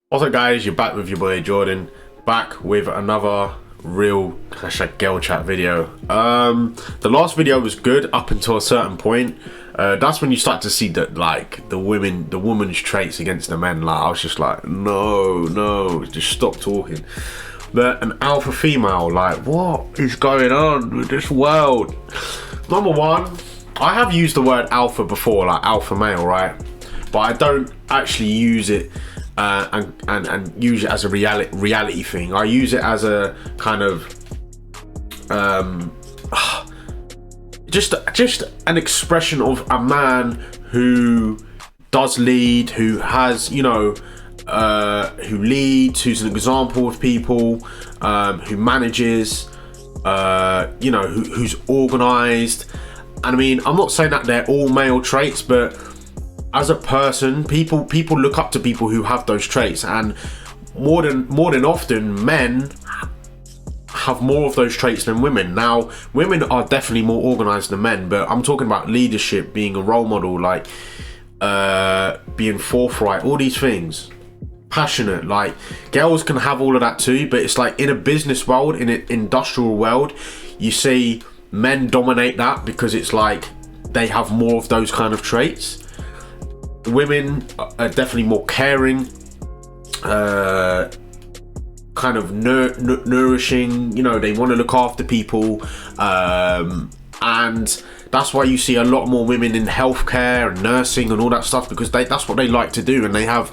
What's up guys, you're back with your boy Jordan, back with another real #girl chat video. The last video was good up until a certain point. That's when you start to see that, like, the woman's traits against the men. Like, I was just like, no, just stop talking. But an alpha female, like, what is going on with this world? Number one, I have used the word alpha before, like alpha male, right? But I don't actually use it and use it as a reality thing. I use it as a kind of just an expression of a man who does lead, who has, you know, who leads, who's an example of people, who manages, you know, who's organized. And I mean, I'm not saying that they're all male traits, but as a person, people look up to people who have those traits, and more than often, men have more of those traits than women. Now, women are definitely more organized than men, but I'm talking about leadership, being a role model, like being forthright, all these things. Passionate, like, girls can have all of that too, but it's like in a business world, in an industrial world, you see men dominate that because it's like they have more of those kind of traits. Women are definitely more caring, kind of nourishing, you know, they want to look after people, and that's why you see a lot more women in healthcare and nursing and all that stuff, because that's what they like to do, and they have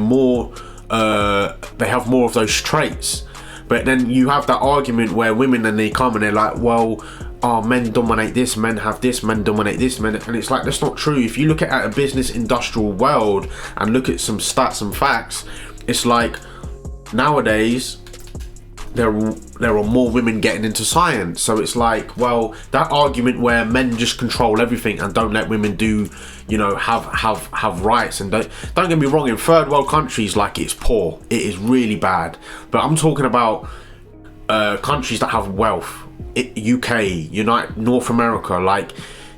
more of those traits. But then you have that argument where women, then they come and they're like, well, oh, men dominate this, men have this, men dominate this, men, and it's like, that's not true. If you look at a business industrial world and look at some stats and facts, it's like nowadays there are more women getting into science. So it's like, well, that argument where men just control everything and don't let women do, you know, have rights, and don't get me wrong, in third world countries, like, it's poor, it is really bad, but I'm talking about countries that have wealth, UK, North America, like,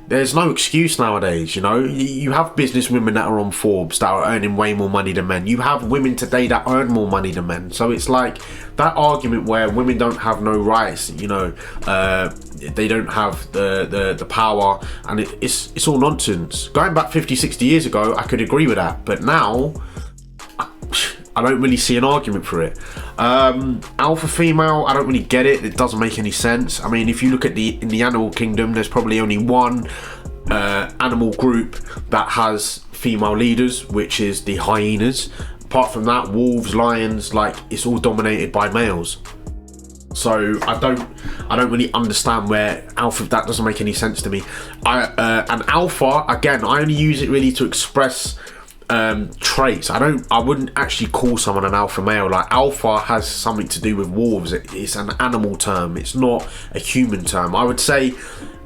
there's no excuse nowadays, you know. You have business women that are on Forbes that are earning way more money than men. You have women today that earn more money than men. So it's like that argument where women don't have no rights, you know, they don't have the power, and it's all nonsense. Going back 50-60 years ago, I could agree with that, but now I don't really see an argument for it. Alpha female, I don't really get it. It doesn't make any sense. I mean, if you look at in the animal kingdom, there's probably only one animal group that has female leaders, which is the hyenas. Apart from that, wolves, lions, like, it's all dominated by males. So I don't really understand where alpha, that doesn't make any sense to me. And alpha, again, I only use it really to express traits. I wouldn't actually call someone an alpha male. Like, alpha has something to do with wolves. It's an animal term, it's not a human term. I would say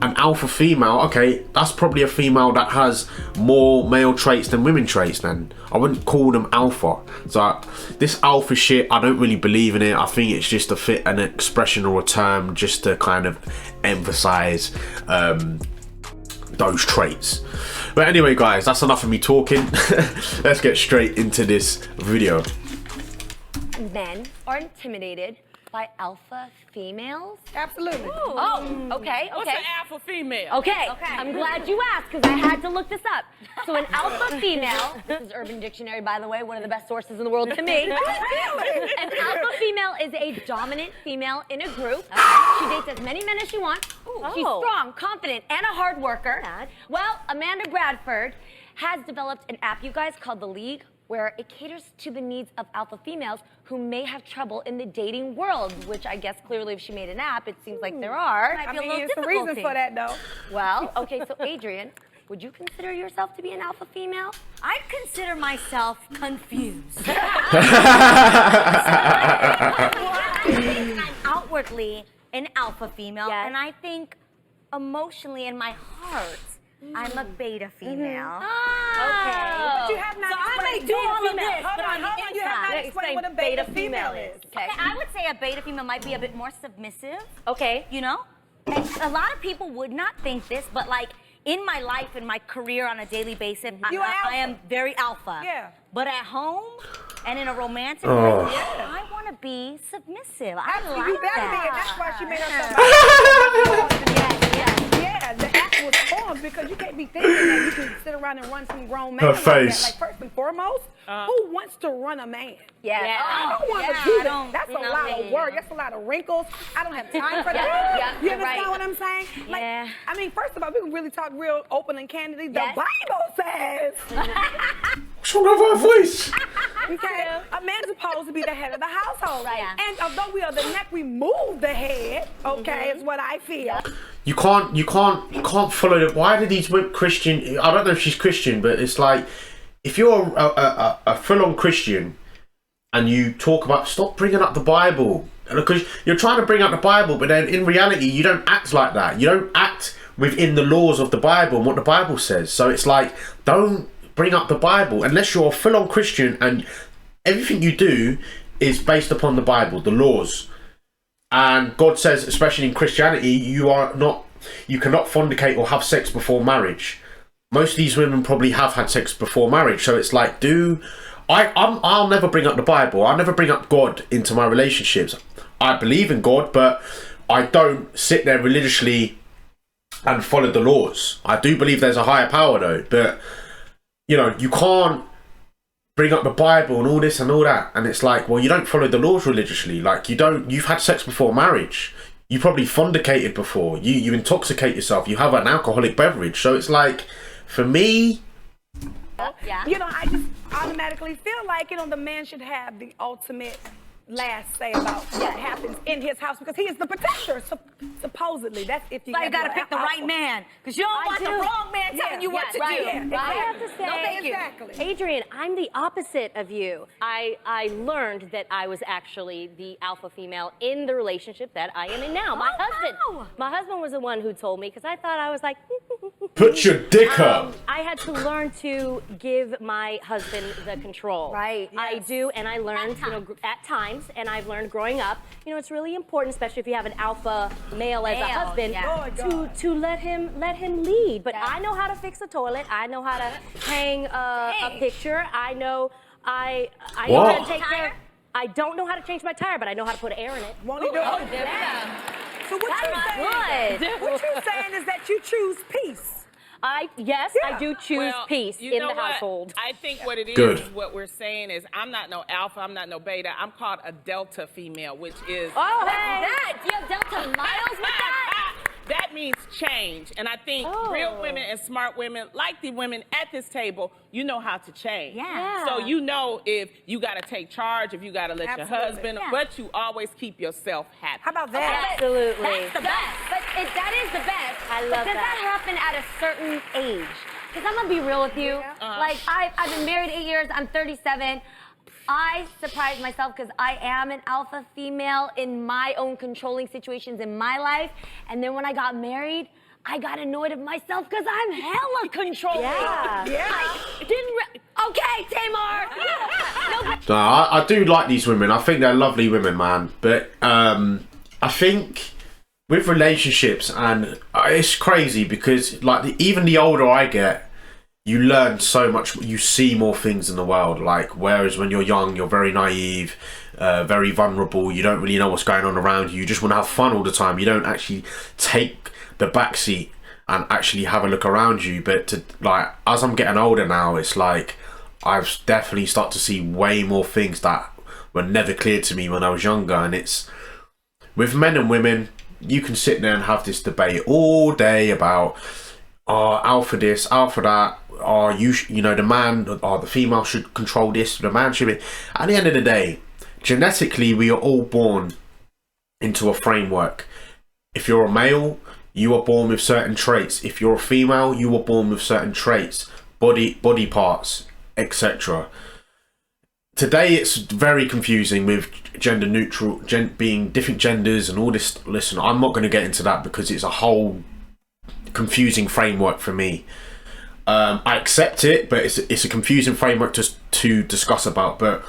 an alpha female, okay, that's probably a female that has more male traits than women traits. Then I wouldn't call them alpha. So this alpha shit, I don't really believe in it. I think it's just an expression or a term just to kind of emphasize those traits. But anyway guys, that's enough of me talking. Let's get straight into this video. Men are intimidated by alpha females? Absolutely. Ooh. Oh, okay. What's an alpha female? Okay, I'm glad you asked, because I had to look this up. So an alpha female, this is Urban Dictionary, by the way, one of the best sources in the world to me. An alpha female is a dominant female in a group. She dates as many men as she wants. She's strong, confident, and a hard worker. Well, Amanda Bradford has developed an app, you guys, called The League, where it caters to the needs of alpha females who may have trouble in the dating world, which I guess clearly if she made an app, it seems like there are. I mean, there's some reason for that, though. Well, okay, so Adrian, would you consider yourself to be an alpha female? I consider myself confused. I'm outwardly an alpha female, and I think emotionally in my heart, I'm a beta female. Okay. But you have not explained do all of female. this, Hold but on, on the you have not inside. explained what a beta female is. Okay. I would say a beta female might be a bit more submissive. Okay. You know? And a lot of people would not think this, but like, in my life and my career on a daily basis, You are I am very alpha. Yeah. But at home and in a romantic Oh. relationship, I want to be submissive. I like You better be, and that. that's why she made herself. Yeah. Yeah, the act was formed because you can't be thinking that you can sit around and run some grown man. Her like face. that. Like first and foremost, who wants to run a man? Yeah. I don't want to Yeah, do I that. don't- That's a no, lot of yeah. work. That's a lot of wrinkles. I don't have time for that. Yeah, You you're understand right. what I'm saying? Like, Yeah. I mean, first of all, we can really talk real open and candidly. The Yes. Bible says, What's wrong with her voice? okay, a man's supposed to be the head of the household. Right. And although we are the neck, we move the head, okay, is what I feel. You can't follow it. Why did these women Christian? I don't know if she's Christian, but it's like if you're a full-on Christian and you talk about stop bringing up the Bible because you're trying to bring up the Bible, but then in reality you don't act like that. You don't act within the laws of the Bible and what the Bible says. So it's like don't bring up the Bible unless you're a full-on Christian and everything you do is based upon the Bible, the laws. And God says, especially in Christianity, you cannot fornicate or have sex before marriage. Most of these women probably have had sex before marriage. So it's like, I'll never bring up the Bible. I'll never bring up God into my relationships. I believe in God, but I don't sit there religiously and follow the laws. I do believe there's a higher power though, but you know, you can't bring up the Bible and all this and all that, and it's like, well, you don't follow the laws religiously. Like you've had sex before marriage, you probably fornicated before, you intoxicate yourself, you have an alcoholic beverage. So it's like, for me, Yeah. You know, I just automatically feel like, you know, the man should have the ultimate last say about what happens in his house because he is the protector, supposedly. That's if you So you gotta pick the right man, because you don't want the wrong man telling you what to do. Yeah, I have to say, No, thank you. Exactly. Adrian, I'm the opposite of you. I learned that I was actually the alpha female in the relationship that I am in now. My husband was the one who told me because I thought I was like, put your dick up. I had to learn to give my husband the control. Right, I yes. do, and I learned, at times, and I've learned growing up, you know, it's really important, especially if you have an alpha male as a husband, yeah. to let him lead. But I know how to fix a toilet. I know how to hang a picture. I know I know how to take care. I don't know how to change my tire, but I know how to put air in it. Won't he do it? So what you're saying is that you choose peace. I do choose peace you in know the what? household. I think what it is, Good. what we're saying is, I'm not no alpha, I'm not no beta. I'm called a delta female, which is. Oh, What's hey. that? Do you have Delta Miles with that? That means change. And I think real women and smart women, like the women at this table, you know how to change. Yeah. So you know if you got to take charge, if you got to let your Absolutely. husband, Yeah. but you always keep yourself happy. How about that? Absolutely. That's the best. But that is the best. I love but does that. that happen at a certain age? Because I'm gonna be real with you. Like I've been married 8 years. I'm 37. I surprised myself because I am an alpha female in my own controlling situations in my life. And then when I got married, I got annoyed at myself because I'm hella controlling. Yeah. Okay, Tamar. No, I do like these women. I think they're lovely women, man. But I think with relationships, and it's crazy because like even the older I get, you learn so much. You see more things in the world. Like whereas when you're young, you're very naive, very vulnerable. You don't really know what's going on around you. You just want to have fun all the time. You don't actually take the backseat and actually have a look around you. But as I'm getting older now, it's like I've definitely started to see way more things that were never clear to me when I was younger. And it's with men and women, you can sit there and have this debate all day about alpha this, alpha that. You know, the man or the female should control this, the man should be. At the end of the day, genetically, we are all born into a framework. If you're a male, you are born with certain traits. If you're a female, you are born with certain traits, body parts, etc. Today, it's very confusing with gender neutral, being different genders and all this. Listen, I'm not going to get into that because it's a whole confusing framework for me. I accept it, but it's a confusing framework to discuss about. But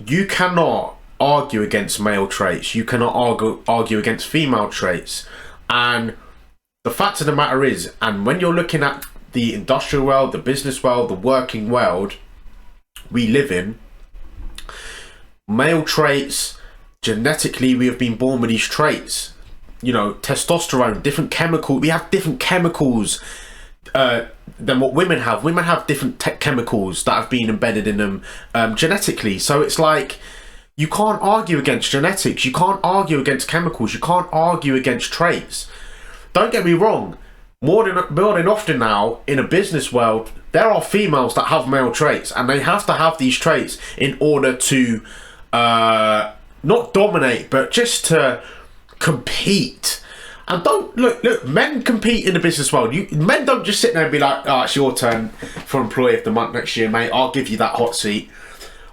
you cannot argue against male traits. You cannot argue against female traits. And the fact of the matter is, and when you're looking at the industrial world, the business world, the working world we live in, male traits, genetically we have been born with these traits. You know, testosterone, different chemical. We have different chemicals than what women have. Women have different chemicals that have been embedded in them genetically. So it's like, you can't argue against genetics. You can't argue against chemicals. You can't argue against traits. Don't get me wrong. More than often now, in a business world, there are females that have male traits, and they have to have these traits in order to not dominate, but just to compete. And don't look, men compete in the business world. Men don't just sit there and be like, oh, it's your turn for employee of the month next year, mate. I'll give you that hot seat.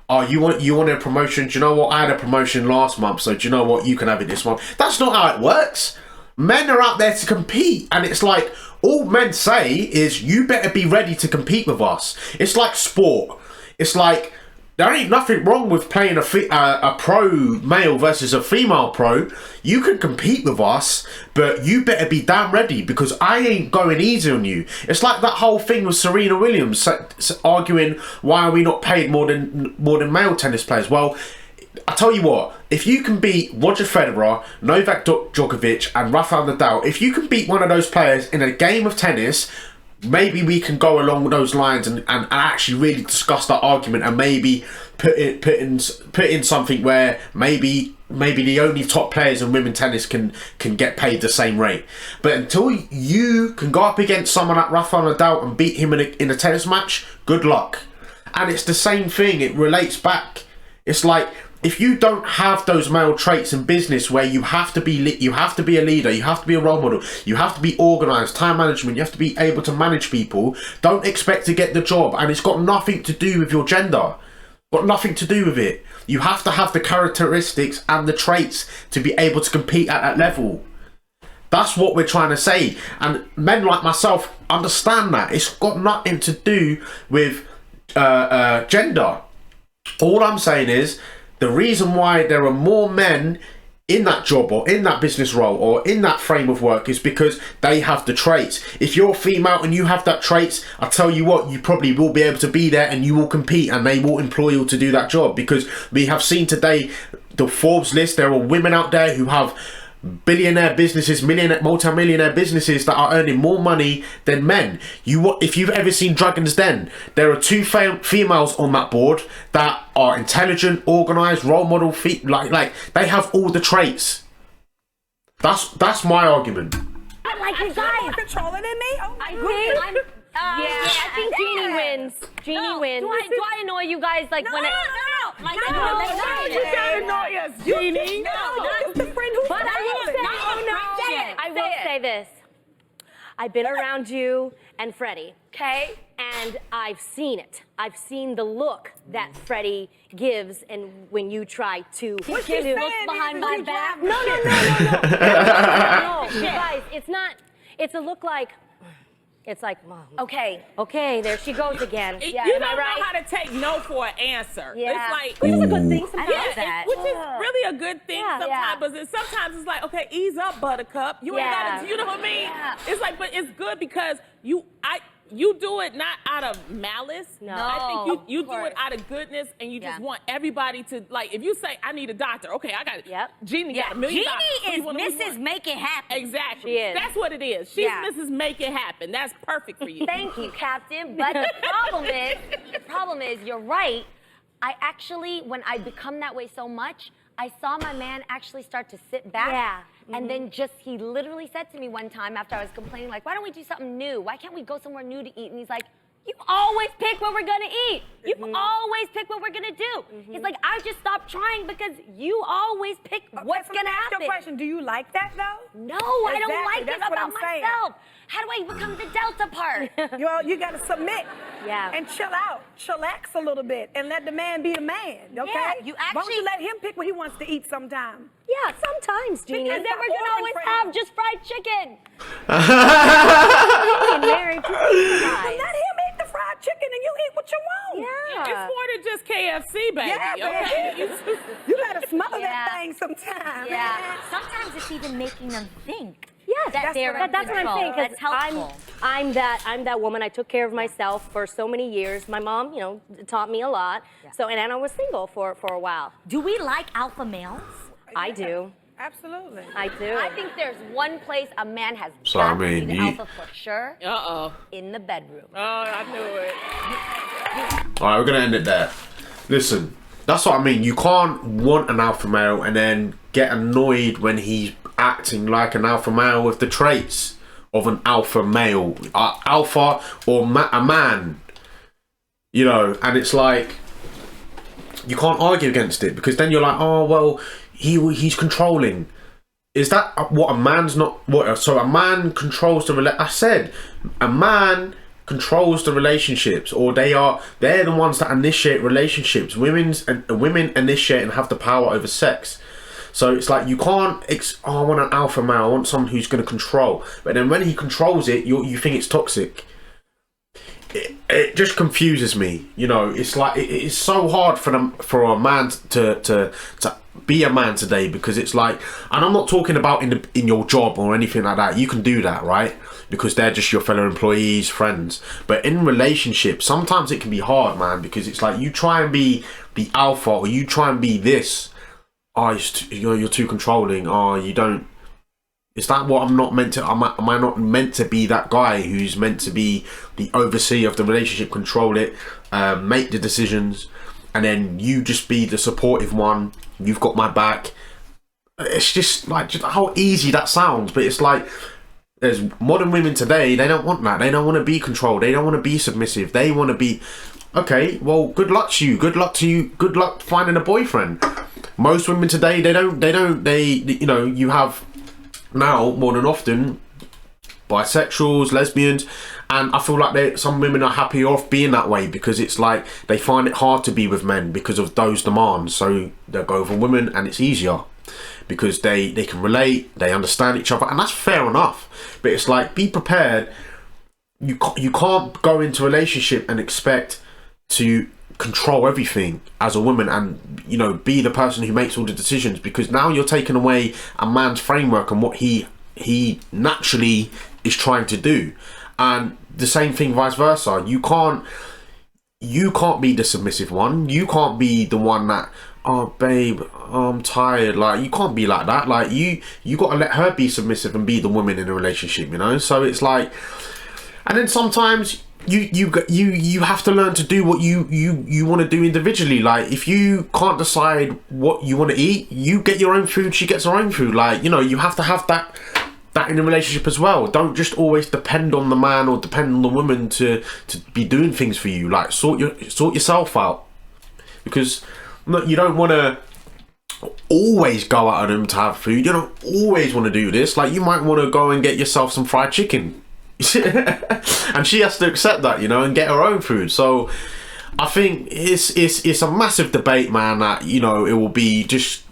Oh, you want a promotion? Do you know what? I had a promotion last month, so do you know what? You can have it this month. That's not how it works. Men are out there to compete, and it's like, all men say is, you better be ready to compete with us. It's like sport. It's like, there ain't nothing wrong with playing a pro male versus a female pro. You can compete with us, but you better be damn ready, because I ain't going easy on you. It's like that whole thing with Serena Williams arguing, why are we not paid more than male tennis players? Well, I tell you what, if you can beat Roger Federer, Novak Djokovic and Rafael Nadal, if you can beat one of those players in a game of tennis, maybe we can go along those lines and actually really discuss that argument, and maybe put in something where maybe the only top players in women's tennis can get paid the same rate. But until you can go up against someone like Rafael Nadal and beat him in a tennis match, good luck. And it's the same thing. It relates back. It's like, if you don't have those male traits in business, where you have to be a leader, you have to be a role model, you have to be organised, time management, you have to be able to manage people, don't expect to get the job. And it's got nothing to do with your gender. Got nothing to do with it. You have to have the characteristics and the traits to be able to compete at that level. That's what we're trying to say. And men like myself understand that. It's got nothing to do with gender. All I'm saying is, the reason why there are more men in that job or in that business role or in that frame of work is because they have the traits. If you're female and you have that traits, I tell you what, you probably will be able to be there, and you will compete, and they will employ you to do that job. Because we have seen today, the Forbes list, there are women out there who have billionaire businesses, multi-millionaire businesses that are earning more money than men. If you've ever seen Dragon's Den, there are two females on that board that are intelligent, organised, role model, like they have all the traits. That's my argument. I like you guys. More controlling than me? Oh my I think Jeannie wins. Jeannie wins. Do I annoy you guys like when it? You can't annoy us, Jeannie. No, just the friend who's But I will say this. I've been around you and Freddie, okay? And I've seen it. I've seen the look that Freddie gives, and when you try to What's give he looks saying? behind my You back. drive- No, you guys, it's not. It's a look like. It's like, okay, there she goes again. You Yeah, don't am I know right? how to take no for an answer. Yeah. It's like, Which is a good thing I sometimes. love that. which is really a good thing Yeah. sometimes. But then sometimes it's like, okay, ease up, Buttercup. You ain't Yeah. gotta, you know what I mean? Yeah. It's like, but it's good because you do it not out of malice. No. I think you Of do it course. out of goodness, and you just Yeah. want everybody to, like, if you say, I need a doctor, okay, I got it. Yep. Jeannie got $1 million. Jeannie is What do we Mrs. want? Make It Happen. Exactly. She is. That's what it is. She's Yeah. Mrs. Make It Happen. That's perfect for you. Thank you, Captain. But the problem is, you're right. I actually, when I become that way so much, I saw my man actually start to sit back. Yeah. And then he literally said to me one time after I was complaining, like, why don't we do something new? Why can't we go somewhere new to eat? And he's like, you always pick what we're gonna eat. You always pick what we're gonna do. He's like, I just stopped trying because you always pick what's Okay, so let gonna me ask you a happen. question. Do you like that though? No, I don't Exactly, like it that's what about I'm saying. myself. How do I become the Delta part? You gotta submit. Yeah. And chill out, chillax a little bit, and let the man be the man. Okay. Yeah, you Why don't you actually- let him pick what he wants to eat sometime? Yeah, sometimes, Jeannie. Because And then stop we're gonna ordering always for have him. just fried chicken. Married to So fries. let him eat the fried chicken, and you eat what you want. Yeah. It's more than just KFC, baby. Yeah, okay? You gotta smother Yeah. that thing sometime. Yeah. man. Sometimes it's even making them think. Yeah, Yes, That's that's what I'm saying. That's helpful. I'm that woman. I took care of myself for so many years. My mom, taught me a lot. Yeah. So, and I was single for a while. Do we like alpha males? I do. Absolutely. I do. I think there's one place a man has So, got I mean, to be the you- alpha for sure. Uh-oh. In the bedroom. Oh, I knew it. All right, we're gonna end it there. Listen, that's what I mean. You can't want an alpha male and then get annoyed when he's acting like an alpha male with the traits of an alpha male, alpha or a man. And it's like you can't argue against it because then you're like, oh well, he's controlling. Is that what a man's not? What? So a man controls the I said a man controls the relationships, or they're the ones that initiate relationships. Women initiate and have the power over sex. So it's like you can't. I want an alpha male. I want someone who's going to control. But then when he controls it, you think it's toxic. It just confuses me. It's like it's so hard for a man to be a man today, because it's like, and I'm not talking about in your job or anything like that. You can do that, right? Because they're just your fellow employees, friends. But in relationships, sometimes it can be hard, man, because it's like you try and be the alpha, or you try and be this. Oh, you're too controlling. Oh, you don't. Is that what I'm not meant to? Am I not meant to be that guy who's meant to be the overseer of the relationship, control it, make the decisions, and then you just be the supportive one? You've got my back. It's just how easy that sounds, but it's like there's modern women today. They don't want that. They don't want to be controlled. They don't want to be submissive. They want to be. Okay, well, good luck to you. Good luck to you. Good luck finding a boyfriend. Most women today, you have now more than often bisexuals, lesbians, and I feel like some women are happy off being that way, because it's like they find it hard to be with men because of those demands. So they'll go for women, and it's easier because they can relate, they understand each other, and that's fair enough. But it's like, be prepared. You can't go into a relationship and expect to control everything as a woman and be the person who makes all the decisions, because now you're taking away a man's framework and what he naturally is trying to do. And the same thing vice versa. You can't be the submissive one. You can't be the one that, oh babe, I'm tired. Like, you can't be like that. Like, you got to let her be submissive and be the woman in a relationship, so it's like, and then sometimes you have to learn to do what you want to do individually. Like, if you can't decide what you want to eat, you get your own food, she gets her own food. Like, you have to have that in a relationship as well. Don't just always depend on the man or depend on the woman to be doing things for you. Like, sort yourself out, because you don't want to always go out of them to have food. You don't always want to do this. Like, you might want to go and get yourself some fried chicken. And she has to accept that, and get her own food. So I think it's a massive debate, man, that it will be just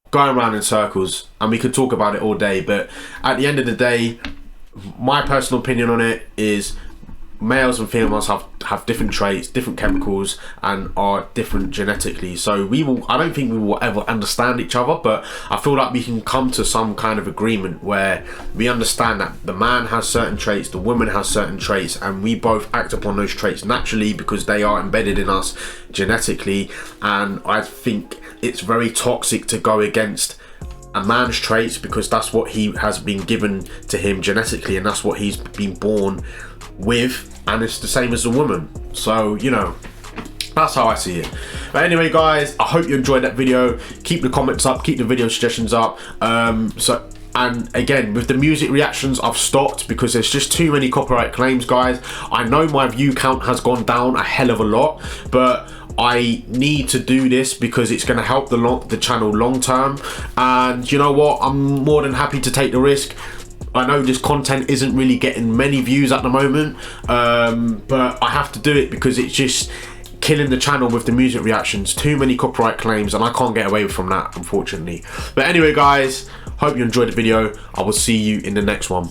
going around in circles, and we could talk about it all day. But at the end of the day, my personal opinion on it is males and females have different traits, different chemicals, and are different genetically. So I don't think we will ever understand each other, but I feel like we can come to some kind of agreement where we understand that the man has certain traits, the woman has certain traits, and we both act upon those traits naturally because they are embedded in us genetically. And I think it's very toxic to go against a man's traits, because that's what he has been given to him genetically, and that's what he's been born with, and it's the same as a woman. So that's how I see it. But anyway, guys, I hope you enjoyed that video. Keep the comments up, keep the video suggestions up. And again, with the music reactions, I've stopped because there's just too many copyright claims, guys. I know my view count has gone down a hell of a lot, but I need to do this because it's going to help the channel long term. And you know what? I'm more than happy to take the risk. I know this content isn't really getting many views at the moment, but I have to do it because it's just killing the channel with the music reactions. Too many copyright claims, and I can't get away from that, unfortunately. But anyway, guys, hope you enjoyed the video. I will see you in the next one.